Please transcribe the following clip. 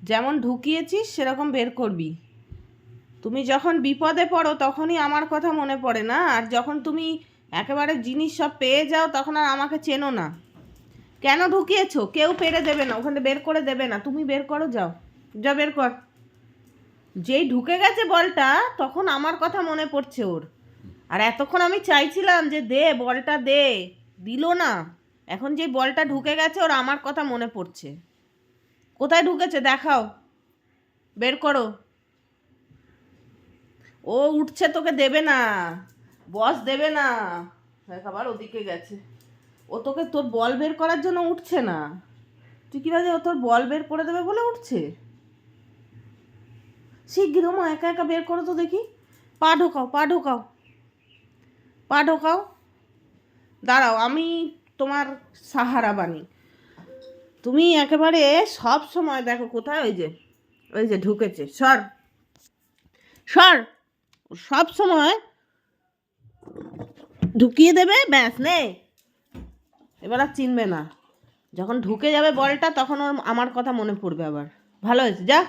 যেমন ঢুকিয়েছিস সেরকম বের করবি। তুমি যখন বিপদে পড়ো তখনই আমার কথা মনে পড়ে না, আর যখন তুমি একেবারে জিনিস সব পেয়ে যাও তখন আর আমাকে চেনো না। কেন ঢুকিয়েছো? কেউ পেরে দেবে না, ওখানে বের করে দেবে না, তুমি বের করো, যাও, যা বের কর। যেই ঢুকে গেছে বলটা তখন আমার কথা মনে পড়ছে ওর। আর এতক্ষণ আমি চাইছিলাম যে দে বলটা দে, দিল না। এখন যে বলটা ঢুকে গেছে ওর আমার কথা মনে পড়ছে। কোথায় ঢুকেছে দেখাও, বের করো। ও উঠছে, তোকে দেবে না, বস দেবে না। আবার ওদিকে গেছে। ও তোকে তোর বল বের করার জন্য উঠছে না। তুই কি ভাবে ও তোর বল বের করে দেবে বলে উঠছে? শিগগির মা একা একা বের করো তো দেখি। পা ঢোকাও, পা ঢোকাও, পা ঢোকাও। দাঁড়াও, আমি তোমার সাহারা বানি। তুমি একেবারে সব সময় দেখো কোথায়, ওই যে ঢুকেছে, সর সর। সব সময় ঢুকিয়ে দেবে, ব্যাস নে। এবার আর চিনবে না। যখন ঢুকে যাবে বলটা তখন ওর আমার কথা মনে পড়বে আবার। ভালো হয়েছে, যা।